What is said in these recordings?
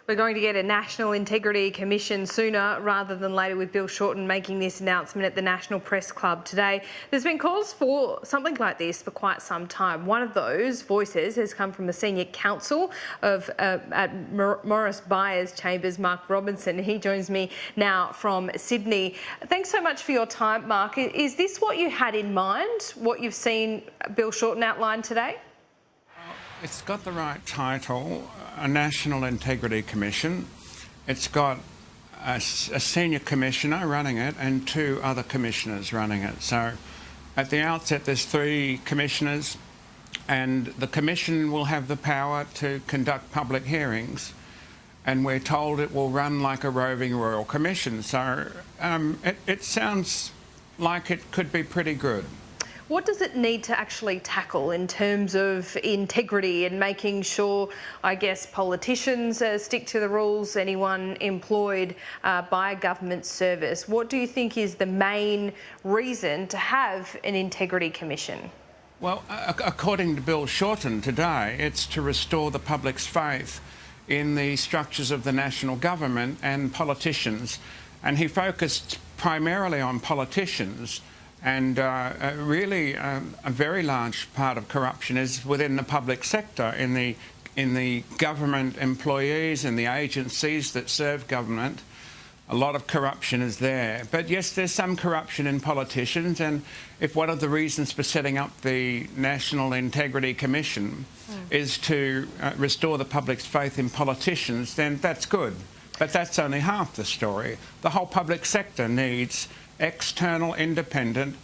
We're going to get a National Integrity Commission sooner rather than later, with Bill Shorten making this announcement at the National Press Club today. There's been calls for something like this for quite some time. One of those voices has come from the senior counsel at Morris Byers Chambers, Mark Robinson. He joins me now from Sydney. Thanks so much for your time, Mark. Is this what you had in mind, what you've seen Bill Shorten outline today? It's got the right title, a National Integrity Commission. It's got a senior commissioner running it and two other commissioners running it. So at the outset, there's three commissioners, and the commission will have the power to conduct public hearings, and we're told it will run like a roving royal commission. So it sounds like it could be pretty good. What does it need to actually tackle in terms of integrity and making sure, I guess, politicians stick to the rules, anyone employed by a government service? What do you think is the main reason to have an integrity commission? Well, according to Bill Shorten today, it's to restore the public's faith in the structures of the national government and politicians. And he focused primarily on politicians. And really, a very large part of corruption is within the public sector, in the government employees and the agencies that serve government. A lot of corruption is there. But yes, there's some corruption in politicians, and if one of the reasons for setting up the National Integrity Commission is to restore the public's faith in politicians, then that's good. But that's only half the story. The whole public sector needs external independent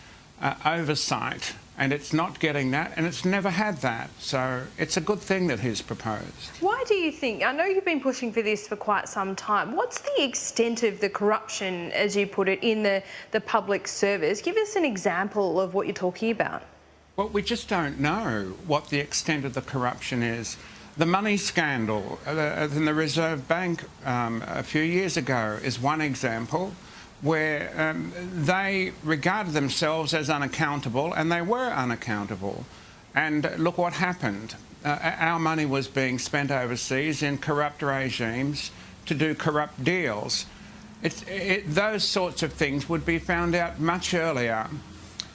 oversight, and it's not getting that, and it's never had that. So it's a good thing that he's proposed. Why do you think, I know you've been pushing for this for quite some time, what's the extent of the corruption, as you put it, in the public service? Give us an example of what you're talking about. Well, we just don't know what the extent of the corruption is. The money scandal in the Reserve Bank a few years ago is one example, where they regarded themselves as unaccountable, and they were unaccountable. And look what happened. Our money was being spent overseas in corrupt regimes to do corrupt deals. Those sorts of things would be found out much earlier.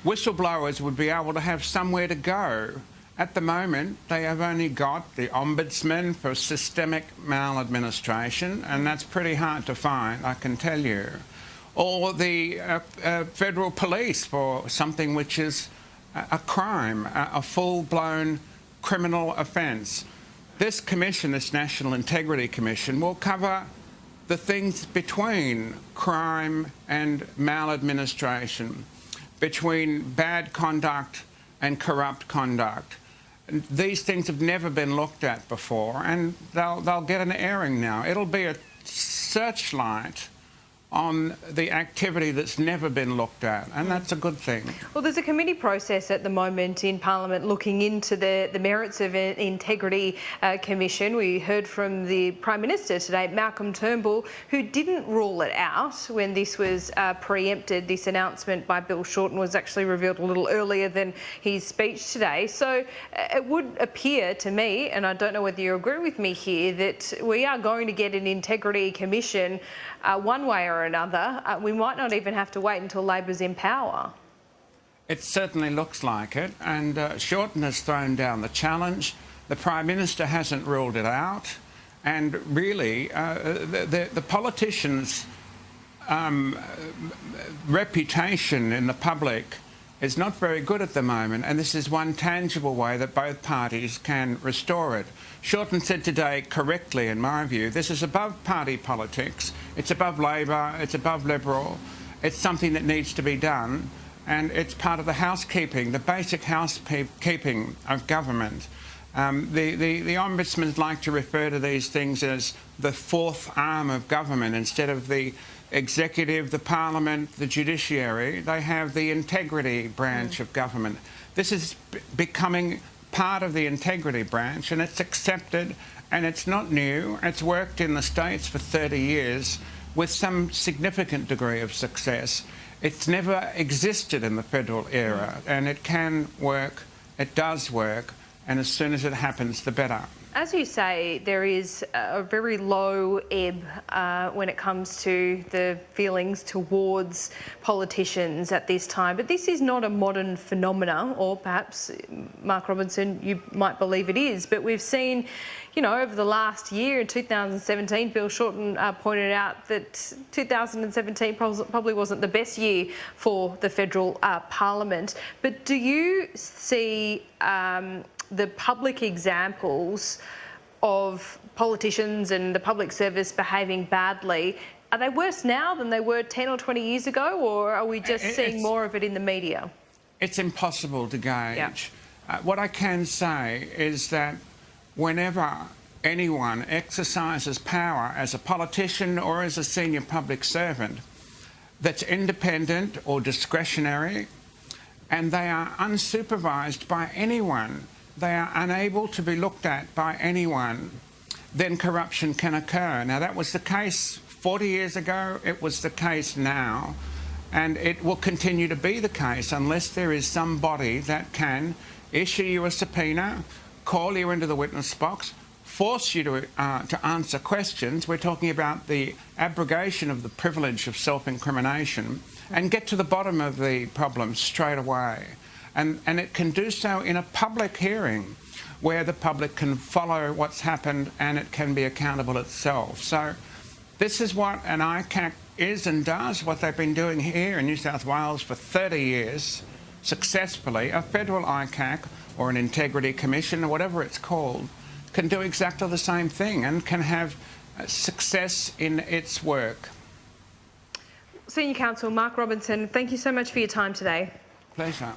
Whistleblowers would be able to have somewhere to go. At the moment, they have only got the Ombudsman for systemic maladministration, and that's pretty hard to find, I can tell you. Or the federal police for something which is a crime, a full-blown criminal offence. This commission, this National Integrity Commission, will cover the things between crime and maladministration, between bad conduct and corrupt conduct. These things have never been looked at before, and they'll get an airing now. It'll be a searchlight on the activity that's never been looked at, and that's a good thing. Well, there's a committee process at the moment in Parliament looking into the merits of an integrity commission. We heard from the Prime Minister today, Malcolm Turnbull, who didn't rule it out when this was preempted. This announcement by Bill Shorten was actually revealed a little earlier than his speech today. So it would appear to me, and I don't know whether you agree with me here, that we are going to get an integrity commission one way or another. We might not even have to wait until Labor's in power. It certainly looks like it, and Shorten has thrown down the challenge. The Prime Minister hasn't ruled it out, and really the politicians' reputation in the public is not very good at the moment, and this is one tangible way that both parties can restore it. Shorten said today, correctly in my view, this is above party politics, it's above Labor, it's above Liberal, it's something that needs to be done, and it's part of the housekeeping, the basic housekeeping of government. The Ombudsman like to refer to these things as the fourth arm of government instead of the executive, the parliament, the judiciary. They have the integrity branch of government. This is becoming part of the integrity branch, and it's accepted, and it's not new. It's worked in the States for 30 years with some significant degree of success. It's never existed in the federal era, and it can work, it does work, and as soon as it happens, the better. As you say, there is a very low ebb when it comes to the feelings towards politicians at this time. But this is not a modern phenomenon, or perhaps, Mark Robinson, you might believe it is. But we've seen, you know, over the last year, in 2017, Bill Shorten pointed out that 2017 probably wasn't the best year for the federal parliament. But do you see the public examples of politicians and the public service behaving badly, are they worse now than they were 10 or 20 years ago, or are we just seeing more of it in the media? It's impossible to gauge. Yeah. What I can say is that whenever anyone exercises power as a politician or as a senior public servant that's independent or discretionary, and they are unsupervised by anyone, they are unable to be looked at by anyone, then corruption can occur. Now, that was the case 40 years ago, it was the case now, and it will continue to be the case unless there is somebody that can issue you a subpoena, call you into the witness box, force you to answer questions. We're talking about the abrogation of the privilege of self-incrimination, and get to the bottom of the problem straight away. And it can do so in a public hearing where the public can follow what's happened and it can be accountable itself. So this is what an ICAC is and does, what they've been doing here in New South Wales for 30 years successfully. A federal ICAC or an integrity commission or whatever it's called can do exactly the same thing and can have success in its work. Senior Counsel Mark Robinson, thank you so much for your time today. Pleasure.